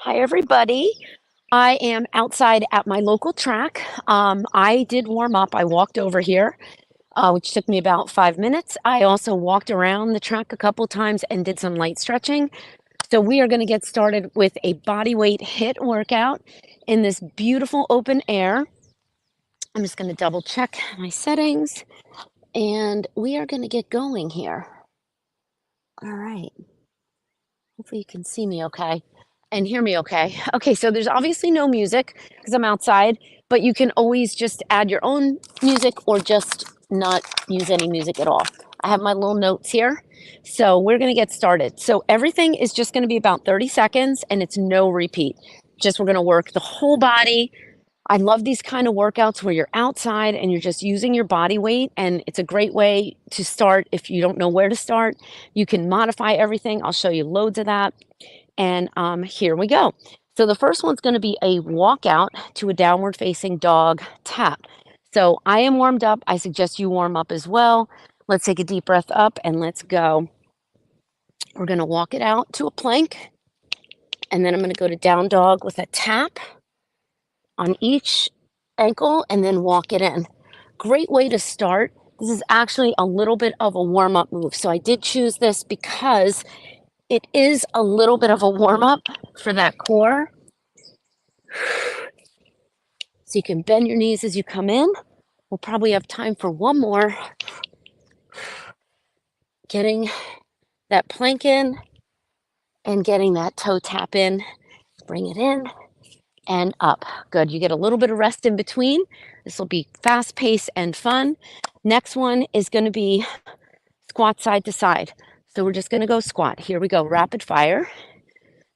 Hi, everybody. I am outside at my local track. I did warm up. I walked over here, which took me about 5 minutes. I also walked around the track a couple times and did some light stretching. So we are going to get started with a body weight HIIT workout in this beautiful open air. I'm just going to double check my settings and we are going to get going here. All right. Hopefully you can see me okay and hear me okay. Okay, so there's obviously no music because I'm outside, but you can always just add your own music or just not use any music at all. I have my little notes here. So we're going to get started. So everything is just going to be about 30 seconds and it's no repeat. Just we're going to work the whole body. I love these kind of workouts where you're outside and you're just using your body weight, and it's a great way to start if you don't know where to start. You can modify everything. I'll show you loads of that. And here we go. So the first one's going to be a walkout to a downward facing dog tap. So I am warmed up. I suggest you warm up as well. Let's take a deep breath up and let's go. We're going to walk it out to a plank, and then I'm going to go to down dog with a tap on each ankle and then walk it in. Great way to start. This is actually a little bit of a warm-up move. So I did choose this because it is a little bit of a warm-up for that core. So you can bend your knees as you come in. We'll probably have time for one more. Getting that plank in and getting that toe tap in. Bring it in and up. Good. You get a little bit of rest in between. This will be fast paced and fun. Next one is going to be squat side to side. So we're just going to go squat. Here we go. Rapid fire.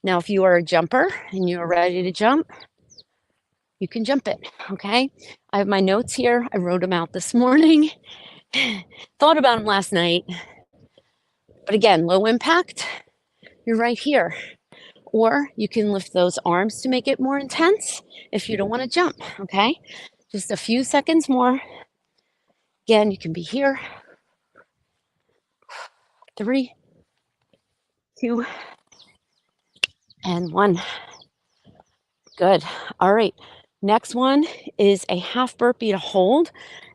Now, if you are a jumper and you're ready to jump, you can jump it. Okay. I have my notes here. I wrote them out this morning. Thought about them last night. But again, low impact. You're right here. Or you can lift those arms to make it more intense if you don't want to jump, okay? Just a few seconds more. Again, you can be here. 3, 2, and 1. Good. All right. Next one is a half burpee to hold.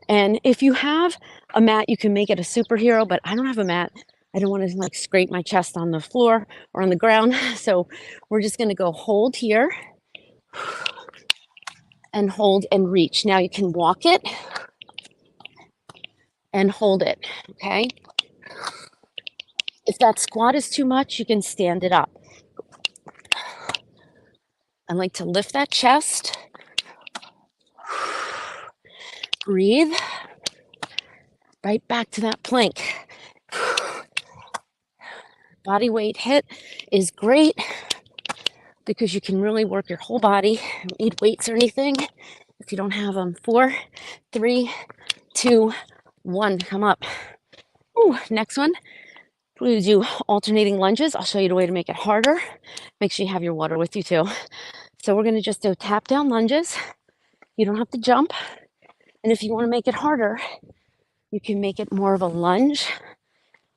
And if you have a mat, you can make it a superhero, but I don't have a mat. I don't want to like scrape my chest on the floor or on the ground. So we're just going to go hold here and hold and reach. Now you can walk it and hold it, okay? If that squat is too much, you can stand it up. I like to lift that chest. Breathe. Right back to that plank. Body weight HIIT is great because you can really work your whole body. You don't need weights or anything if you don't have them. 4, 3, 2, 1. Come up. Ooh, next one. We do alternating lunges. I'll show you the way to make it harder. Make sure you have your water with you too. So we're going to just do tap down lunges. You don't have to jump. And if you want to make it harder, you can make it more of a lunge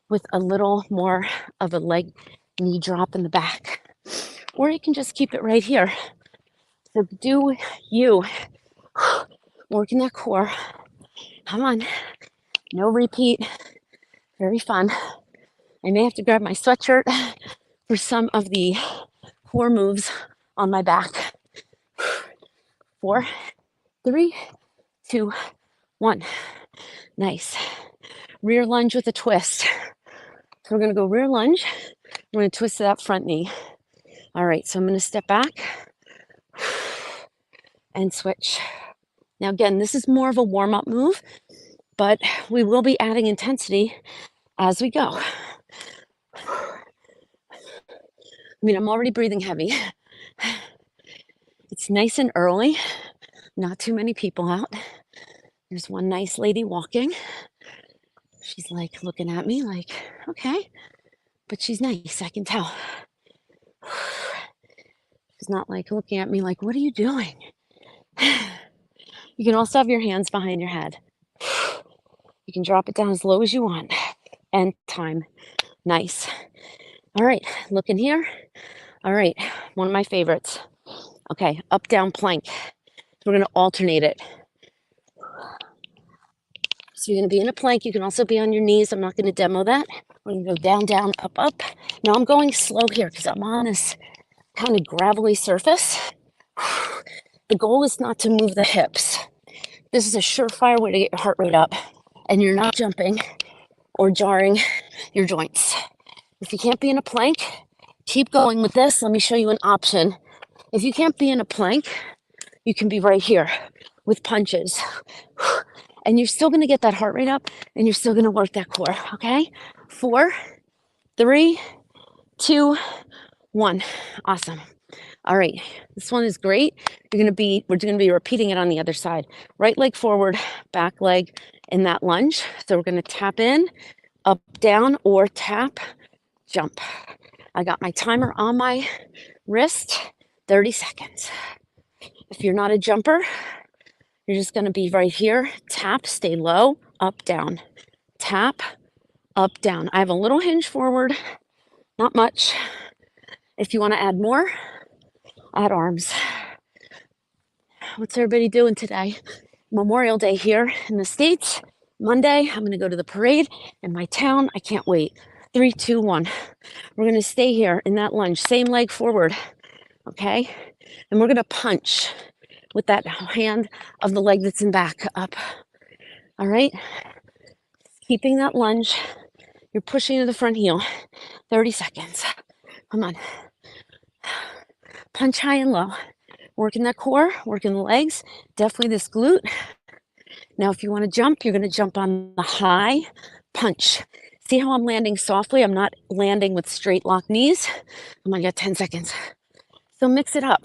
with a little more of a leg knee drop in the back. Or you can just keep it right here. So do you. Working that core. Come on. No repeat. Very fun. I may have to grab my sweatshirt for some of the core moves on my back. 4, 3, 2, 1. Nice. Rear lunge with a twist. So we're going to go rear lunge. We're going to twist that front knee. All right, so I'm going to step back and switch. Now, again, this is more of a warm-up move, but we will be adding intensity as we go. I mean, I'm already breathing heavy. It's nice and early. Not too many people out. There's one nice lady walking. She's like looking at me like, okay, but she's nice, I can tell. She's not like looking at me like, what are you doing? You can also have your hands behind your head. You can drop it down as low as you want. And time. Nice. All right, looking here. All right, one of my favorites. Okay, up, down, plank. We're gonna alternate it. So you're gonna be in a plank. You can also be on your knees. I'm not gonna demo that. We're gonna go down, down, up, up. Now I'm going slow here because I'm on this kind of gravelly surface. The goal is not to move the hips. This is a surefire way to get your heart rate up, and you're not jumping or jarring your joints. If you can't be in a plank, keep going with this. Let me show you an option. If you can't be in a plank, you can be right here with punches. And you're still gonna get that heart rate up and you're still gonna work that core, okay? 4, 3, 2, 1. Awesome. All right, this one is great. We're gonna be repeating it on the other side. Right leg forward, back leg in that lunge. So we're gonna tap in, up, down, or tap, jump. I got my timer on my wrist, 30 seconds. If you're not a jumper, you're just gonna be right here, tap, stay low, up, down, tap, up, down. I have a little hinge forward, not much. If you wanna add more, add arms. What's everybody doing today? Memorial Day here in the States. Monday, I'm gonna go to the parade in my town. I can't wait. 3, 2, 1. We're gonna stay here in that lunge, same leg forward, okay? And we're gonna punch with that hand of the leg that's in back up. All right? Keeping that lunge. You're pushing to the front heel. 30 seconds. Come on. Punch high and low. Working that core, working the legs. Definitely this glute. Now, if you want to jump, you're going to jump on the high punch. See how I'm landing softly? I'm not landing with straight lock knees. I'm going to get 10 seconds. So mix it up.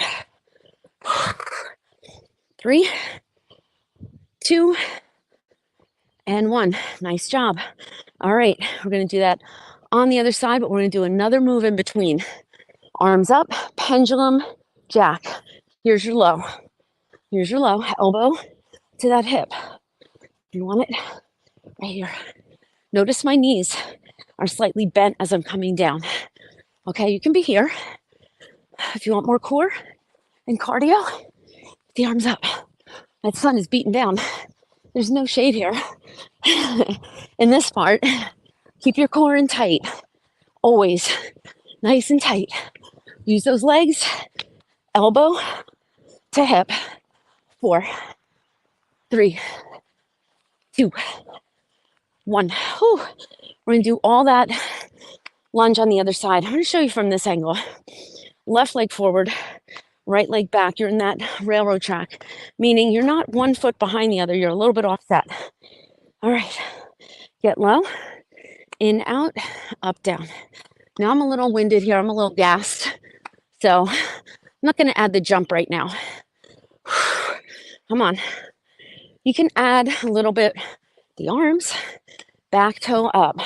3, 2, and 1. Nice job. All right, we're going to do that on the other side, but we're going to do another move in between. Arms up, pendulum, jack. Here's your low. Here's your low. Elbow to that hip. You want it right here. Notice my knees are slightly bent as I'm coming down. Okay, you can be here. If you want more core and cardio, the arms up. That sun is beating down. There's no shade here. In this part, keep your core in tight. Always nice and tight. Use those legs, elbow to hip. 4, 3, 2, 1. Whew. We're gonna do all that lunge on the other side. I'm gonna show you from this angle. Left leg forward, right leg back. You're in that railroad track, meaning you're not 1 foot behind the other. You're a little bit offset. All right, get low, in, out, up, down. Now I'm a little winded here. I'm a little gassed. So I'm not gonna add the jump right now. Come on. You can add a little bit the arms, back toe up,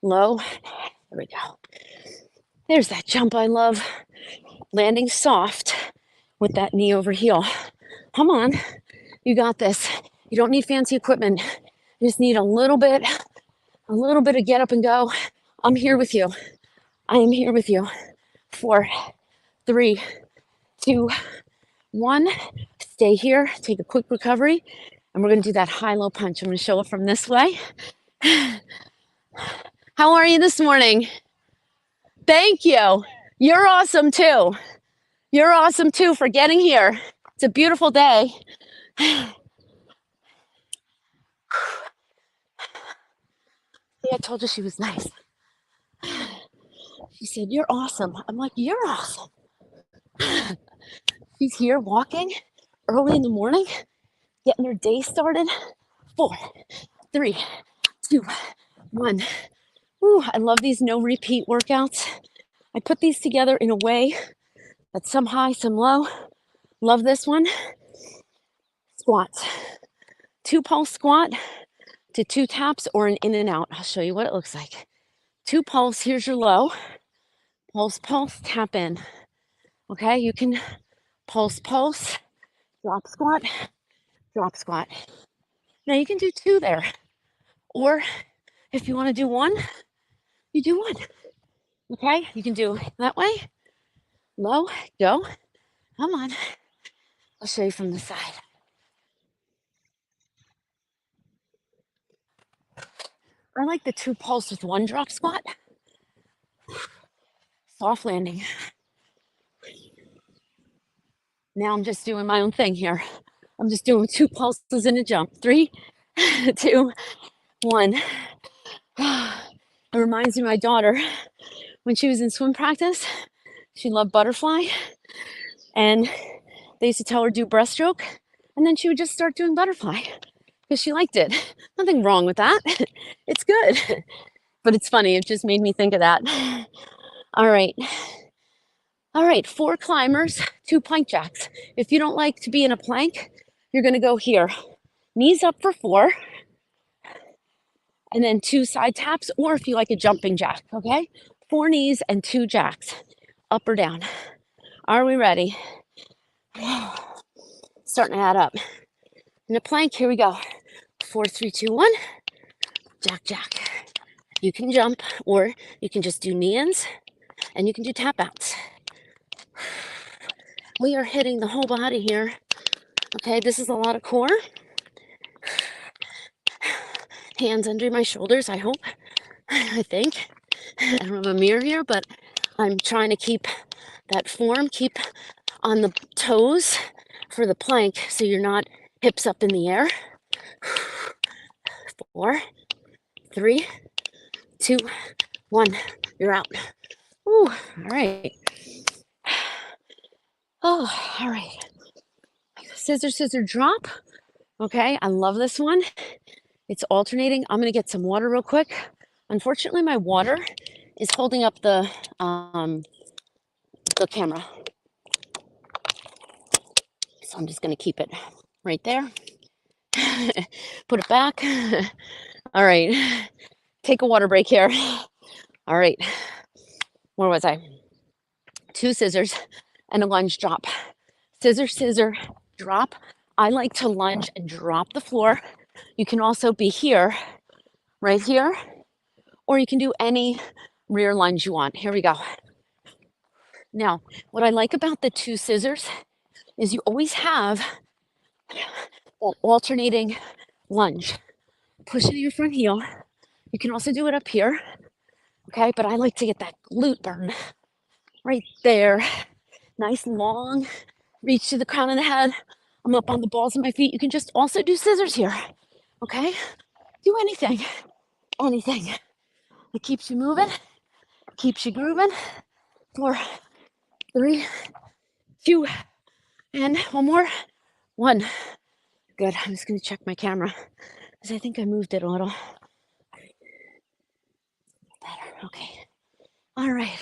low. There we go. There's that jump I love. Landing soft with that knee over heel. Come on, you got this. You don't need fancy equipment. You just need a little bit of get up and go. I'm here with you. I am here with you. 4, 3, 2, 1. Stay here, take a quick recovery, and we're gonna do that high-low punch. I'm gonna show it from this way. How are you this morning? Thank you. You're awesome too. You're awesome too for getting here. It's a beautiful day. Yeah, I told her she was nice. She said, "You're awesome." I'm like, "You're awesome." She's here walking early in the morning, getting her day started. 4, 3, 2, 1. Ooh, I love these no repeat workouts. I put these together in a way that's some high, some low. Love this one. Squats. 2 pulse squat to 2 taps or an in and out. I'll show you what it looks like. 2 pulse, here's your low. Pulse, pulse, tap in. Okay, you can pulse, pulse, drop squat, drop squat. Now you can do 2 there. Or if you want to do 1, you do 1. Okay, you can do that way Low, go. Come on. I'll show you from the side. I like the two pulse with one drop squat. Soft landing. Now I'm just doing my own thing here. I'm just doing two pulses in a jump. Three, two, one. It reminds me of my daughter when she was in swim practice. She loved butterfly, and they used to tell her do breaststroke, and then she would just start doing butterfly because she liked it. Nothing wrong with that. It's good, but it's funny. It just made me think of that. All right. All right, 4 climbers, 2 plank jacks. If you don't like to be in a plank, you're gonna go here. Knees up for 4, and then 2 side taps, or if you like a jumping jack, okay? 4 knees and 2 jacks, up or down. Are we ready? Starting to add up. In a plank, here we go. 4, 3, 2, 1. Jack, jack. You can jump, or you can just do knee-ins, and you can do tap-outs. We are hitting the whole body here. Okay, this is a lot of core. Hands under my shoulders, I hope. I think. I don't have a mirror here, but I'm trying to keep that form, keep on the toes for the plank so you're not hips up in the air. 4, 3, 2, 1. You're out. Ooh, all right. Oh, all right. Scissor, scissor, drop. Okay, I love this one. It's alternating. I'm gonna get some water real quick. Unfortunately, my water is holding up the camera. So I'm just gonna keep it right there. Put it back. All right, take a water break here. All right, where was I? 2 scissors and a lunge drop. Scissor, scissor, drop. I like to lunge and drop the floor. You can also be here, right here, or you can do any rear lunge you want. Here we go. Now, what I like about the 2 scissors is you always have that alternating lunge. Push into your front heel. You can also do it up here, okay? But I like to get that glute burn right there. Nice long reach to the crown of the head. I'm up on the balls of my feet. You can just also do scissors here, okay? Do anything, anything. It keeps you moving, keeps you grooving. 4, 3, 2, and one more. 1. Good. I'm just going to check my camera because I think I moved it a little. Better. Okay. All right.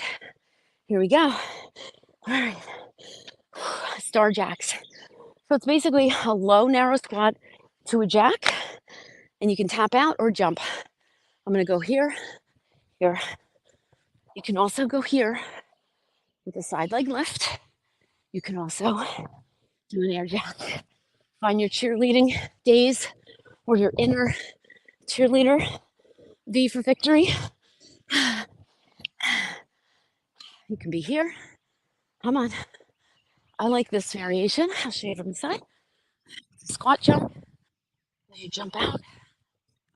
Here we go. All right. Star jacks. So it's basically a low, narrow squat to a jack, and you can tap out or jump. I'm going to go here, here. You can also go here with a side leg lift. You can also do an air jack. Find your cheerleading days or your inner cheerleader. V for victory. You can be here. Come on. I like this variation. I'll show you from the side. Squat jump. As you jump out.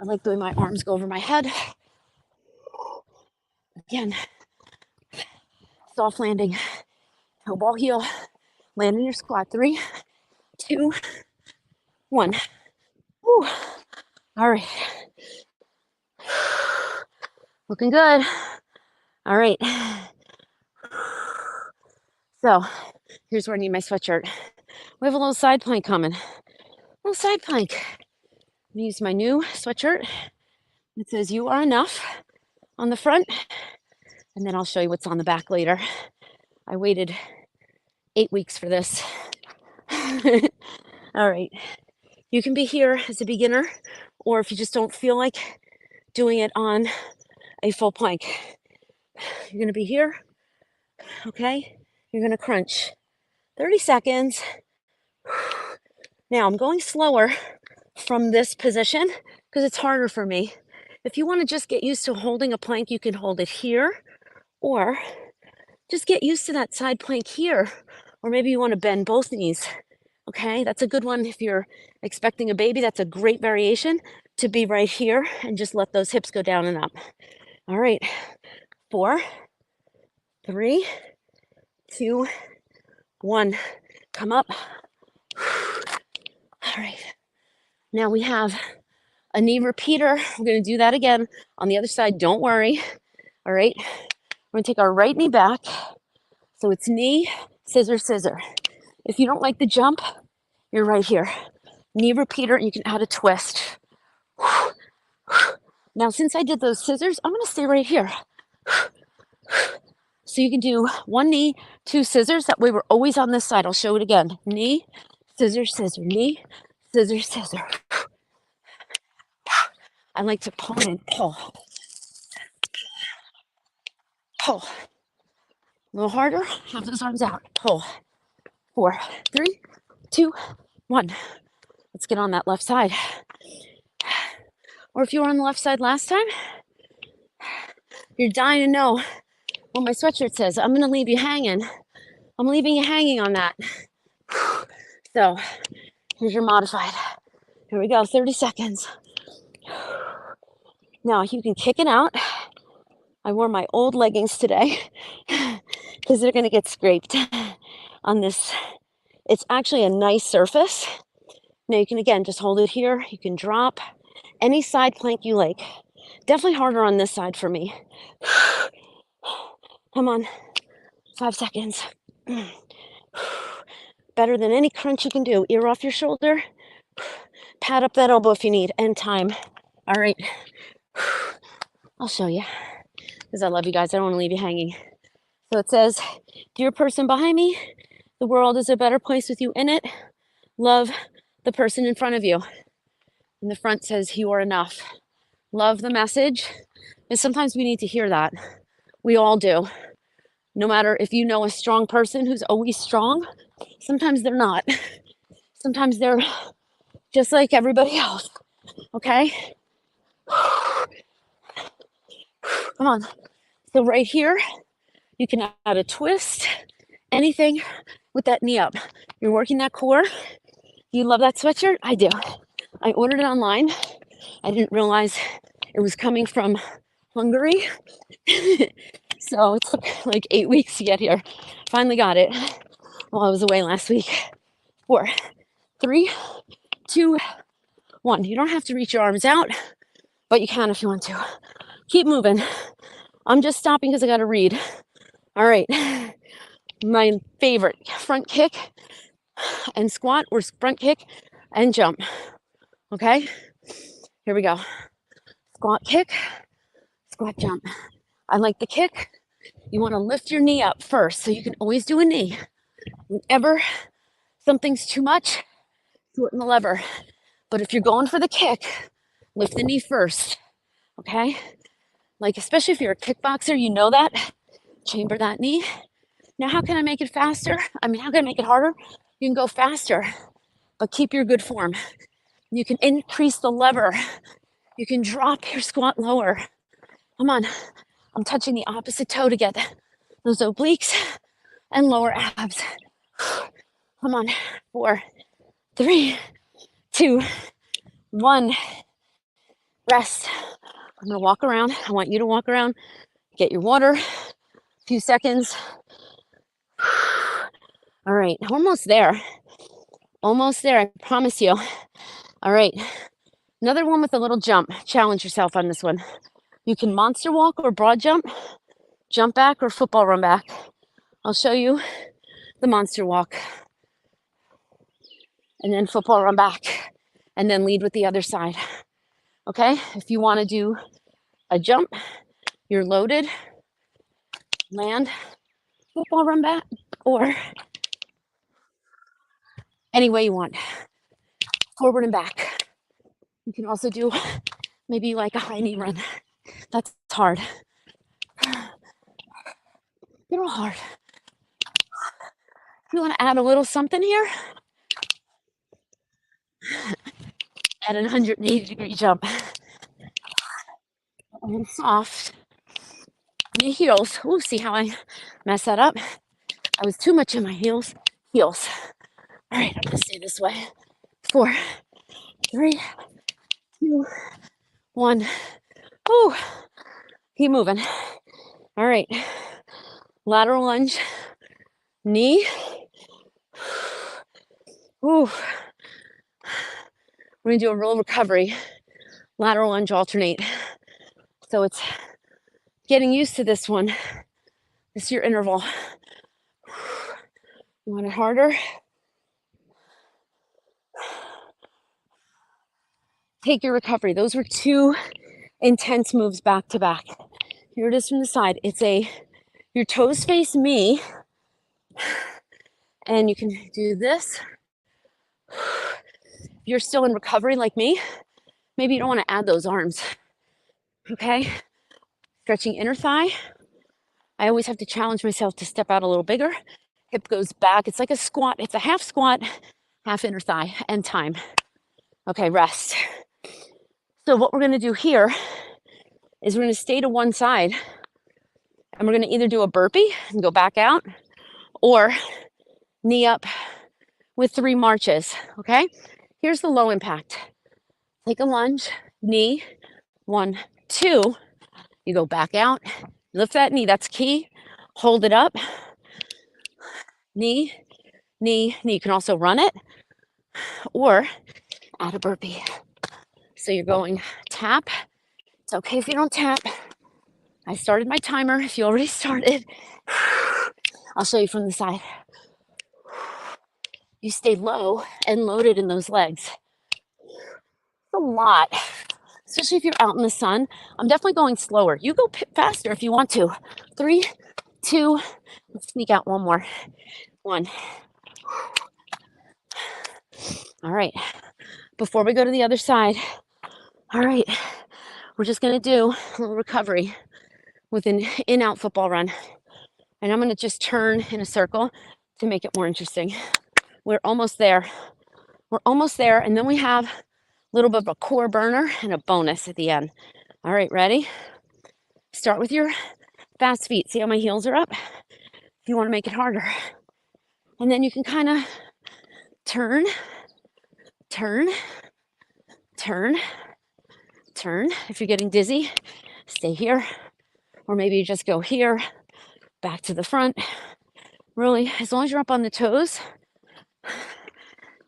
I like the way my arms go over my head. Again, soft landing. Toe ball heel. Land in your squat. 3, 2, 1. Woo. All right. Looking good. All right. So here's where I need my sweatshirt. We have a little side plank coming. Little side plank. I'm gonna use my new sweatshirt. It says "You are enough" on the front, and then I'll show you what's on the back later. I waited 8 weeks for this. All right. You can be here as a beginner, or if you just don't feel like doing it on a full plank, you're gonna be here, okay? You're gonna crunch 30 seconds. Now I'm going slower from this position because it's harder for me. If you want to just get used to holding a plank, you can hold it here or just get used to that side plank here. Or maybe you want to bend both knees. Okay, that's a good one if you're expecting a baby. That's a great variation to be right here and just let those hips go down and up. All right, 4, 3, 2, 1. Come up. All right, now we have a knee repeater. We're going to do that again on the other side. Don't worry. All right, we're going to take our right knee back. So it's knee, scissor, scissor. If you don't like the jump, you're right here. Knee repeater, and you can add a twist. Now, since I did those scissors, I'm going to stay right here. So you can do one knee, 2 scissors. That way we're always on this side. I'll show it again. Knee, scissor, scissor, knee, scissor, scissor. I like to pull and pull. Pull. A little harder. Have those arms out. Pull. 4, 3, 2, 1. Let's get on that left side. Or if you were on the left side last time, you're dying to know what my sweatshirt says. I'm going to leave you hanging. I'm leaving you hanging on that. So here's your modified. Here we go, 30 seconds. Now you can kick it out. I wore my old leggings today because they're going to get scraped on this. It's actually a nice surface. Now you can, again, just hold it here. You can drop any side plank you like. Definitely harder on this side for me. Come on, 5 seconds. Better than any crunch you can do. Ear off your shoulder. Pat up that elbow if you need. End time. All right. I'll show you because I love you guys. I don't want to leave you hanging. So it says, dear person behind me, the world is a better place with you in it. Love the person in front of you. And the front says, you are enough. Love the message. And sometimes we need to hear that. We all do. No matter if you know a strong person who's always strong, sometimes they're not. Sometimes they're just like everybody else. Okay? Come on. So right here, you can add a twist, anything with that knee up. You're working that core. You love that sweatshirt? I do. I ordered it online. I didn't realize it was coming from Hungary. So it took like 8 weeks to get here. Finally got it while I was away last week. 4, 3, 2, 1. You don't have to reach your arms out, but you can if you want to. Keep moving. I'm just stopping because I got to read. All right. My favorite, front kick and squat, or front kick and jump. Okay? Here we go. Squat kick, squat jump. I like the kick. You want to lift your knee up first, so you can always do a knee. Whenever something's too much, shorten the lever. But if you're going for the kick, lift the knee first. Okay? Like, especially if you're a kickboxer, you know that. Chamber that knee. Now, how can I make it faster? I mean, how can I make it harder? You can go faster, but keep your good form. You can increase the lever. You can drop your squat lower. Come on. I'm touching the opposite toe to get those obliques and lower abs. Come on. 4, 3, 2, 1. Rest. I'm going to walk around. I want you to walk around. Get your water. A few seconds. All right. Almost there. Almost there. I promise you. All right. Another one with a little jump. Challenge yourself on this one. You can monster walk or broad jump, jump back, or football run back. I'll show you the monster walk. And then football run back. And then lead with the other side. Okay? If you want to do a jump, you're loaded. Land, football run back, or any way you want. Forward and back. You can also do maybe like a high knee run. That's hard. Get all hard. If you want to add a little something here, add a 180-degree jump. And soft. Knee heels. Ooh, see how I messed that up? I was too much in my heels. Heels. All right, I'm gonna stay this way. 4, 3, 2, 1. Ooh, keep moving. All right, lateral lunge, knee. Ooh, we're gonna do a roll recovery, lateral lunge alternate. So it's getting used to this one. This is your interval. You want it harder? Take your recovery. Those were 2 intense moves back to back. Here it is from the side. It's your toes face me, and you can do this. If you're still in recovery like me, maybe you don't want to add those arms. Okay? Stretching inner thigh. I always have to challenge myself to step out a little bigger. Hip goes back. It's like a squat. It's a half squat, half inner thigh, and time. Okay, rest. So what we're going to do here is we're going to stay to one side, and we're going to either do a burpee and go back out, or knee up with 3 marches. Okay? Here's the low impact. Take a lunge, knee, 1, 2. You go back out, lift that knee. That's key. Hold it up. Knee, knee, knee. You can also run it or add a burpee. So you're going tap. It's okay if you don't tap. I started my timer. If you already started, I'll show you from the side. You stay low and loaded in those legs. It's a lot, especially if you're out in the sun. I'm definitely going slower. You go faster if you want to. 3, 2, let's sneak out one more. 1. All right. Before we go to the other side, all right, we're just going to do a little recovery with an in-out football run. And I'm going to just turn in a circle to make it more interesting. We're almost there. We're almost there. And then we have a little bit of a core burner and a bonus at the end. All right, ready? Start with your fast feet. See how my heels are up? If you want to make it harder. And then you can kind of turn, turn, turn, turn. If you're getting dizzy, stay here. Or maybe you just go here, back to the front. Really, as long as you're up on the toes,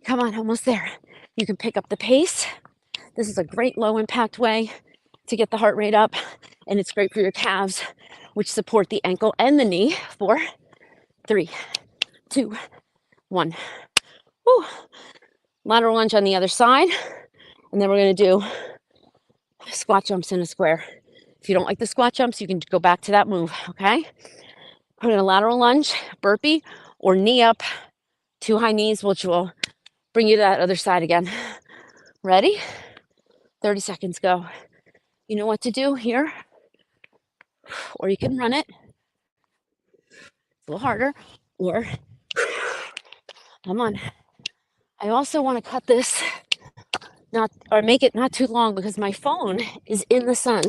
come on, almost there. You can pick up the pace. This is a great low impact way to get the heart rate up, and it's great for your calves, which support the ankle and the knee. 4, 3, 2, 1. Woo. Lateral lunge on the other side, and then we're going to do squat jumps in a square. If you don't like the squat jumps, you can go back to that move, okay? We're going to lateral lunge, burpee, or knee up, 2 high knees, which will bring you to that other side again. Ready? 30 seconds, go. You know what to do here, or you can run it. It's a little harder, or come on. I also want to cut this, or make it not too long because my phone is in the sun.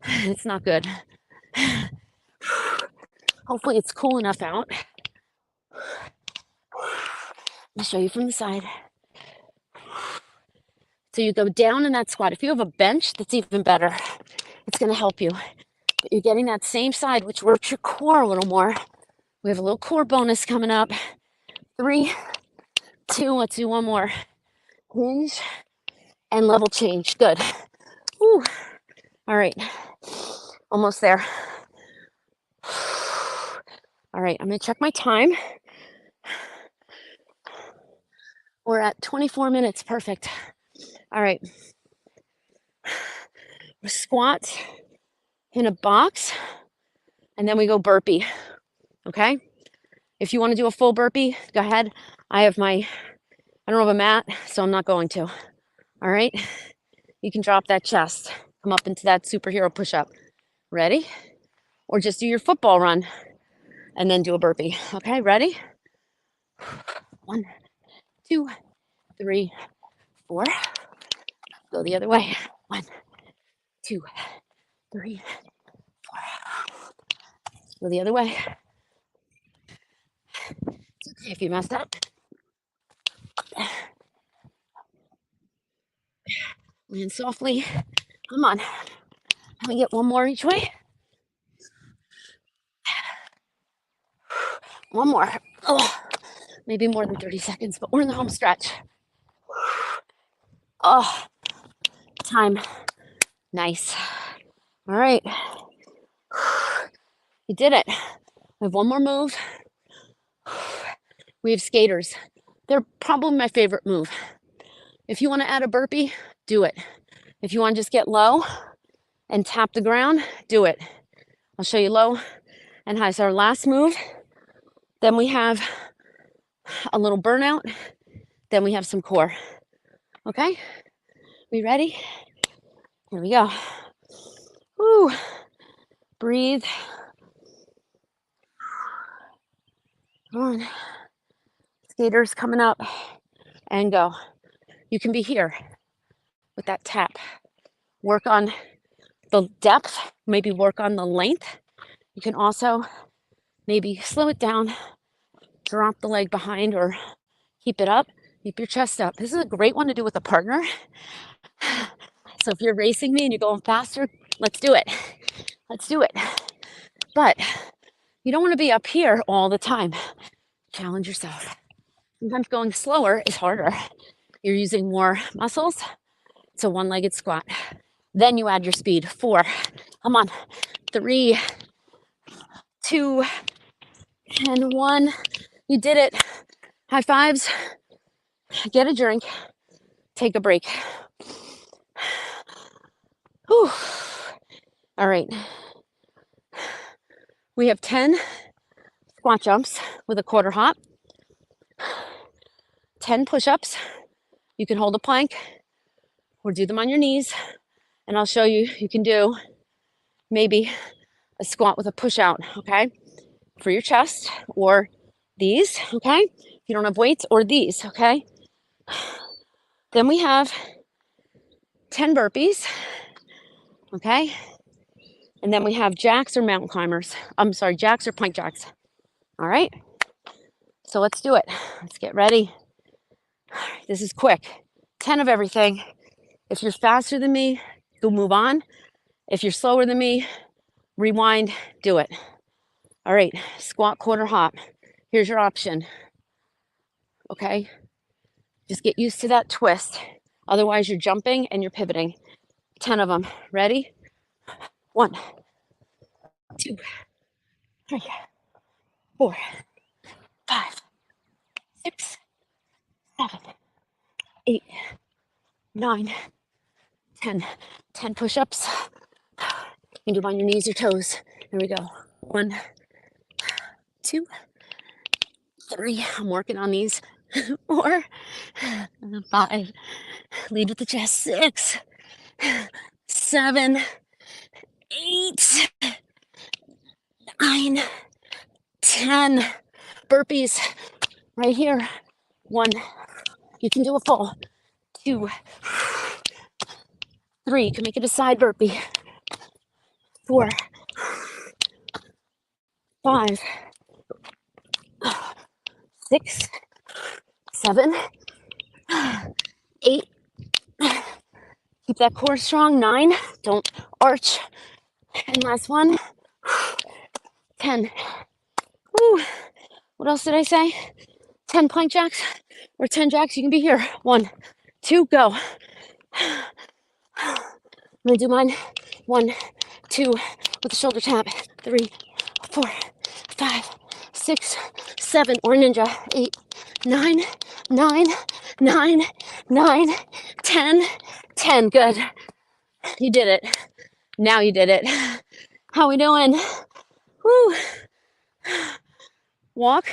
It's not good. Hopefully it's cool enough out. I'll show you from the side. So you go down in that squat. If you have a bench, that's even better. It's going to help you. But you're getting that same side, which works your core a little more. We have a little core bonus coming up. 3, 2, let's do one more. Hinge and level change. Good. Woo. All right. Almost there. All right, I'm going to check my time. We're at 24 minutes. Perfect. All right. We squat in a box, and then we go burpee. Okay? If you want to do a full burpee, go ahead. I don't have a mat, so I'm not going to. All right? You can drop that chest. Come up into that superhero push-up. Ready? Or just do your football run and then do a burpee. Okay, ready? 1, 2, 3, 4. Go the other way. 1, 2, 3, 4. Go the other way. It's okay if you messed up. Land softly. Come on. Let me get one more each way. One more. Oh, maybe more than 30 seconds, but we're in the home stretch. Oh, time. Nice. All right. You did it. We have one more move. We have skaters. They're probably my favorite move. If you want to add a burpee, do it. If you want to just get low and tap the ground, do it. I'll show you low and high. So our last move, then we have a little burnout, then we have some core. Okay? We ready? Here we go. Woo. Breathe. Come on. Skaters coming up and go. You can be here with that tap. Work on the depth, maybe work on the length. You can also maybe slow it down, drop the leg behind or keep it up, keep your chest up. This is a great one to do with a partner. So if you're racing me and you're going faster, let's do it. Let's do it. But you don't want to be up here all the time. Challenge yourself. Sometimes going slower is harder. You're using more muscles. It's a one-legged squat. Then you add your speed. 4. Come on. 3, 2, and 1. You did it. High fives. Get a drink. Take a break. Whew. All right. We have 10 squat jumps with a quarter hop, 10 push-ups. You can hold a plank or do them on your knees. And I'll show you, you can do maybe a squat with a push out, okay? For your chest, or these, okay? If you don't have weights, or these, okay? Then we have 10 burpees, okay? And then we have jacks or mountain climbers. I'm sorry, jacks or plank jacks. All right? So let's do it. Let's get ready. This is quick. 10 of everything. If you're faster than me, go move on. If you're slower than me, rewind, do it. All right, squat, quarter hop. Here's your option. Okay? Just get used to that twist. Otherwise, you're jumping and you're pivoting. 10 of them. Ready? 1, 2, 3, 4, 5, 6, 7, 8, 9, 10. 10 push-ups. You can do them on your knees or toes. Here we go. 1, 2, 3. I'm working on these. 4, 5. Lead with the chest. 6, 7, 8, 9, 10. Burpees right here. 1. You can do a full. 2, 3. You can make it a side burpee. 4, 5, 6, 7, 8. Keep that core strong. 9. Don't arch. And last one. 10. Woo. What else did I say? 10 plank jacks or 10 jacks. You can be here. 1, 2, go. I'm gonna do mine. 1, 2 with the shoulder tap. 3, 4, 5, 6, 7, or ninja. 8, 9, 9, 9, 9, 10, 10. Good. You did it. Now you did it. How we doing? Woo. Walk.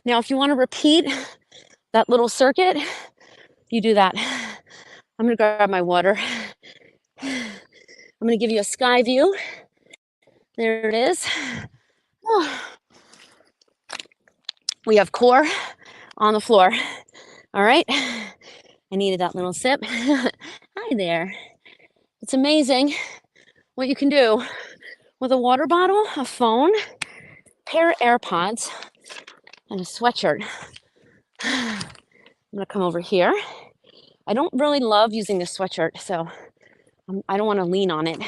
Now, if you want to repeat that little circuit, you do that. I'm gonna grab my water. I'm gonna give you a sky view. There it is. Oh. We have core on the floor. All right. I needed that little sip. Hi there. It's amazing what you can do with a water bottle, a phone, pair of AirPods, and a sweatshirt. I'm gonna come over here. I don't really love using this sweatshirt, so I don't want to lean on it.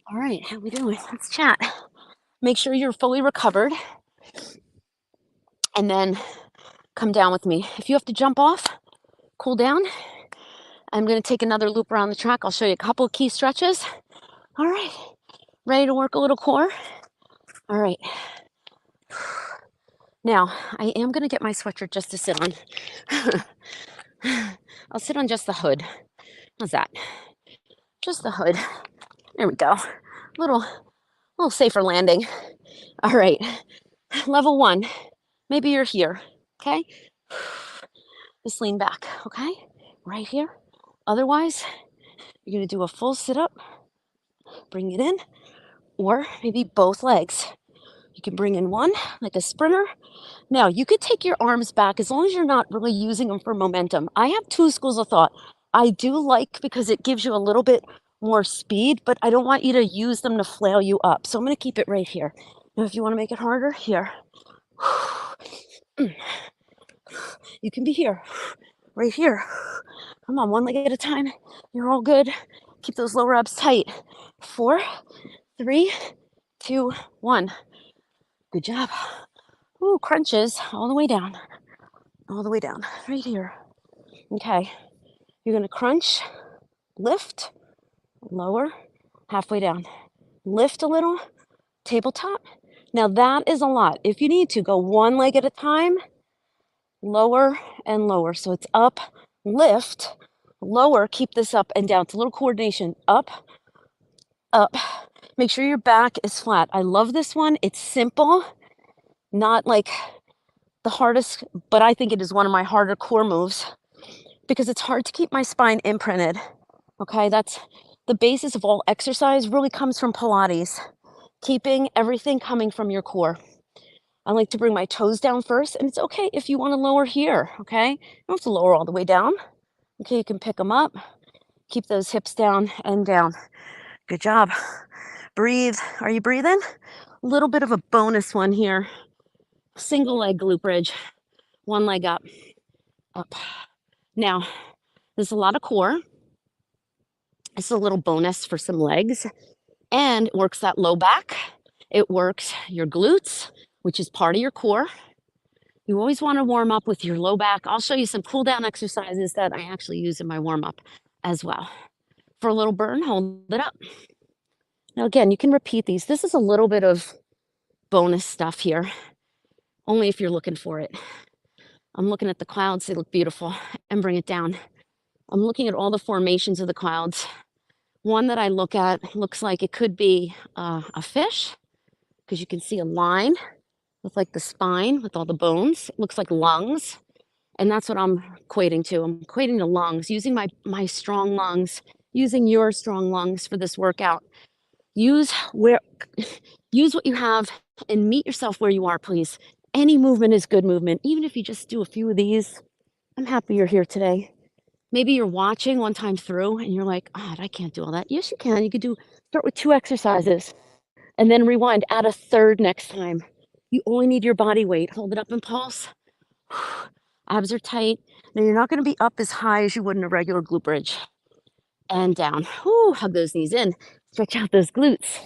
All right, how we doing? Let's chat. Make sure you're fully recovered, and then come down with me. If you have to jump off, cool down. I'm going to take another loop around the track. I'll show you a couple of key stretches. All right, ready to work a little core? All right. Now, I am going to get my sweatshirt just to sit on. I'll sit on just the hood. How's that? Just the hood. There we go. Little safer landing. All right. Level 1. Maybe you're here. Okay. Just lean back. Okay. Right here. Otherwise, you're going to do a full sit up. Bring it in. Or maybe both legs. You can bring in one like a sprinter. Now, you could take your arms back as long as you're not really using them for momentum. I have two schools of thought. I do like because it gives you a little bit more speed, but I don't want you to use them to flail you up. So I'm going to keep it right here. Now, if you want to make it harder, here. You can be here, right here. Come on, one leg at a time. You're all good. Keep those lower abs tight. 4, 3, 2, 1. Good job. Ooh, crunches all the way down. All the way down, right here. Okay, you're gonna crunch, lift, lower, halfway down. Lift a little, tabletop. Now that is a lot. If you need to, go one leg at a time, lower and lower. So it's up, lift, lower, keep this up and down. It's a little coordination. Up, up. Make sure your back is flat. I love this one. It's simple, not like the hardest, but I think it is one of my harder core moves because it's hard to keep my spine imprinted. Okay, that's the basis of all exercise, really comes from Pilates, keeping everything coming from your core. I like to bring my toes down first, and it's okay if you want to lower here, okay? You don't have to lower all the way down. Okay, you can pick them up, keep those hips down and down. Good job. Breathe. Are you breathing? A little bit of a bonus one here. Single leg glute bridge, one leg up, up. Now, there's a lot of core. It's a little bonus for some legs, and it works that low back. It works your glutes, which is part of your core. You always want to warm up with your low back. I'll show you some cool down exercises that I actually use in my warm up as well. For a little burn, hold it up. Now, again, you can repeat these. This is a little bit of bonus stuff here, only if you're looking for it. I'm looking at the clouds, they look beautiful, and bring it down. I'm looking at all the formations of the clouds. One that I look at looks like it could be a fish, because you can see a line with like the spine with all the bones. It looks like lungs, and that's what I'm equating to. I'm equating to lungs, using my strong lungs, using your strong lungs for this workout. Use what you have and meet yourself where you are, please. Any movement is good movement. Even if you just do a few of these, I'm happy you're here today. Maybe you're watching one time through and you're like, oh, I can't do all that. Yes, you can. You could start with 2 exercises and then rewind, add a third next time. You only need your body weight. Hold it up and pulse. Abs are tight. Now you're not going to be up as high as you would in a regular glute bridge. And down. Whoo, hug those knees in. Stretch out those glutes.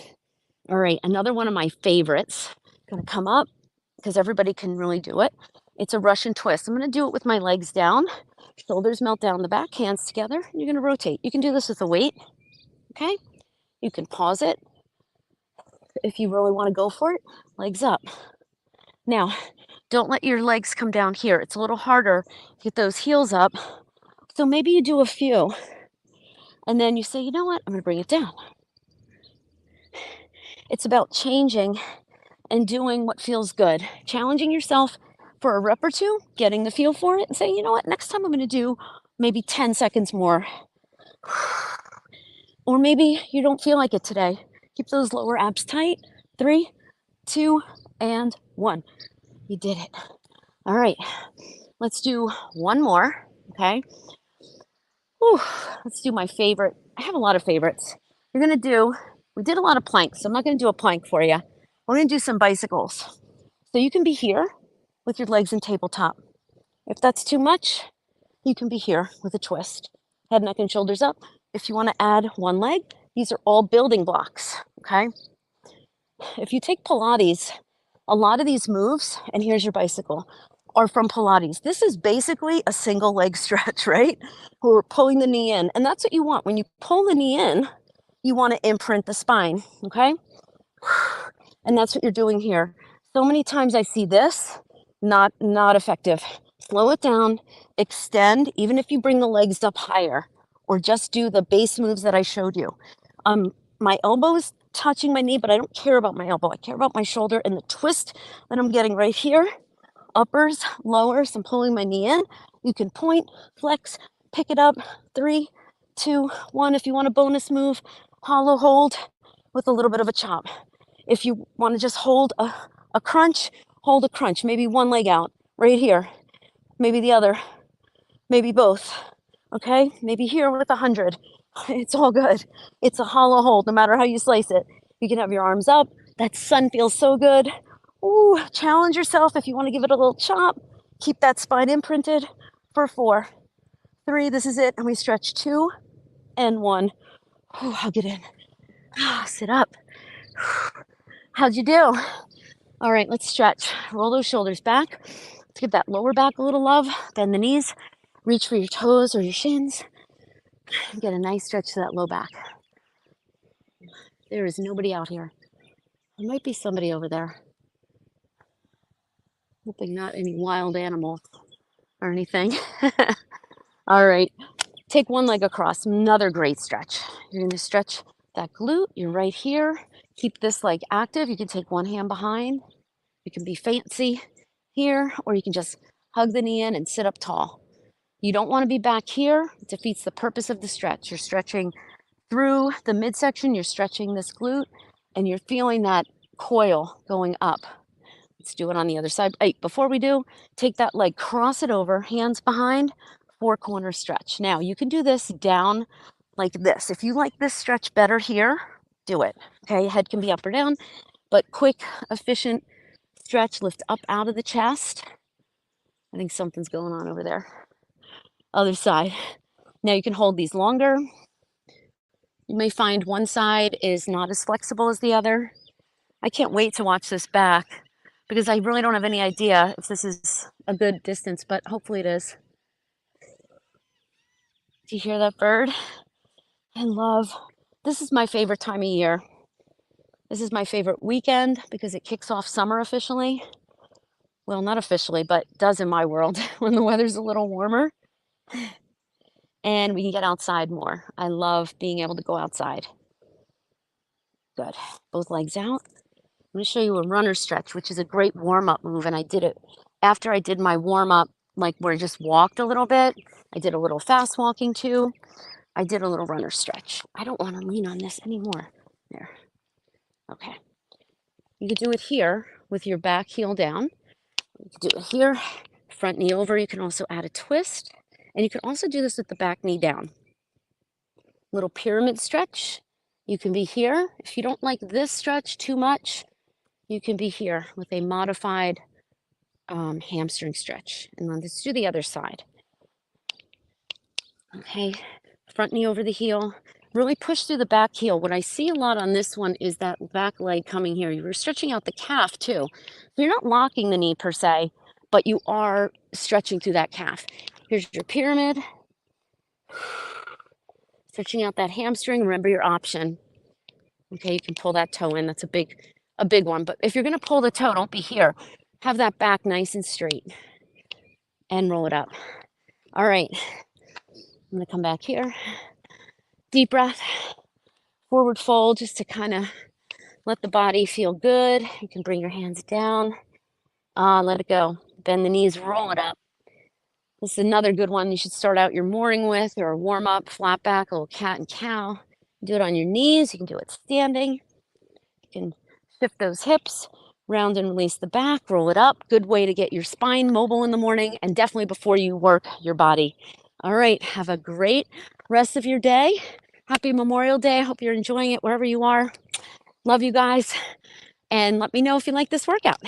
All right, another one of my favorites. Gonna come up because everybody can really do it. It's a Russian twist. I'm gonna do it with my legs down, shoulders melt down the back, hands together, and you're gonna rotate. You can do this with a weight, okay? You can pause it if you really wanna go for it. Legs up. Now, don't let your legs come down here. It's a little harder to get those heels up. So maybe you do a few, and then you say, you know what, I'm gonna bring it down. It's about changing and doing what feels good, challenging yourself for a rep or two, getting the feel for it, and saying, you know what, next time I'm going to do maybe 10 seconds more. Or maybe you don't feel like it today. Keep those lower abs tight. 3, 2, and 1. You did it. All right, let's do one more, okay? Whew. Let's do my favorite. I have a lot of favorites. You're going to do We did a lot of planks, so I'm not going to do a plank for you. We're going to do some bicycles. So you can be here with your legs in tabletop. If that's too much, you can be here with a twist. Head, neck, and shoulders up. If you want to add one leg, these are all building blocks, okay? If you take Pilates, a lot of these moves, and here's your bicycle, are from Pilates. This is basically a single leg stretch, right? We're pulling the knee in, and that's what you want. When you pull the knee in, you want to imprint the spine, okay? And that's what you're doing here. So many times I see this, not effective. Slow it down, extend, even if you bring the legs up higher, or just do the base moves that I showed you. My elbow is touching my knee, but I don't care about my elbow. I care about my shoulder and the twist that I'm getting right here. Uppers, lowers, I'm pulling my knee in. You can point, flex, pick it up. 3, 2, 1. If you want a bonus move, hollow hold with a little bit of a chop. If you want to just hold a crunch, hold a crunch. Maybe one leg out right here. Maybe the other. Maybe both. Okay? Maybe here with 100. It's all good. It's a hollow hold, no matter how you slice it. You can have your arms up. That sun feels so good. Ooh, challenge yourself if you want to give it a little chop. Keep that spine imprinted for 4, 3, this is it. And we stretch 2 and 1. Ooh, hug it in. Sit up. How'd you do? All right, let's stretch. Roll those shoulders back. Let's give that lower back a little love. Bend the knees. Reach for your toes or your shins. Get a nice stretch to that low back. There is nobody out here. There might be somebody over there. Hoping not any wild animals or anything. All right, take one leg across. Another great stretch. You're going to stretch that glute. You're right here. Keep this leg active. You can take one hand behind. You can be fancy here, or you can just hug the knee in and sit up tall. You don't want to be back here. It defeats the purpose of the stretch. You're stretching through the midsection. You're stretching this glute, and you're feeling that coil going up. Let's do it on the other side. Hey, before we do, take that leg, cross it over, hands behind, 4-corner stretch. Now, you can do this down like this. If you like this stretch better here, do it. Okay, head can be up or down, but quick, efficient stretch. Lift up out of the chest. I think something's going on over there. Other side. Now you can hold these longer. You may find one side is not as flexible as the other. I can't wait to watch this back because I really don't have any idea if this is a good distance, but hopefully it is. Do you hear that bird? This is my favorite time of year. This is my favorite weekend because it kicks off summer officially. Well, not officially, but does in my world when the weather's a little warmer and we can get outside more. I love being able to go outside. Good. Both legs out. I'm going to show you a runner stretch, which is a great warm-up move, and I did it after I did my warm-up, like where I just walked a little bit. I did a little fast walking too. I did a little runner stretch. I don't want to lean on this anymore. There. Okay. You could do it here with your back heel down. You could do it here, front knee over. You can also add a twist, and you can also do this with the back knee down. Little pyramid stretch. You can be here. If you don't like this stretch too much, you can be here with a modified hamstring stretch. And then let's do the other side. Okay, front knee over the heel. Really push through the back heel. What I see a lot on this one is that back leg coming here. You're stretching out the calf too. So you're not locking the knee per se, but you are stretching through that calf. Here's your pyramid. Stretching out that hamstring. Remember your option. Okay, you can pull that toe in. That's a big one. But if you're going to pull the toe, don't be here. Have that back nice and straight and roll it up. All right. I'm going to come back here. Deep breath. Forward fold just to kind of let the body feel good. You can bring your hands down. Let it go. Bend the knees, roll it up. This is another good one you should start out your morning with, or a warm up, flat back, a little cat and cow. Do it on your knees. You can do it standing. You can shift those hips, round and release the back, roll it up. Good way to get your spine mobile in the morning, and definitely before you work your body. All right, have a great rest of your day. Happy Memorial Day. I hope you're enjoying it wherever you are. Love you guys. And let me know if you like this workout.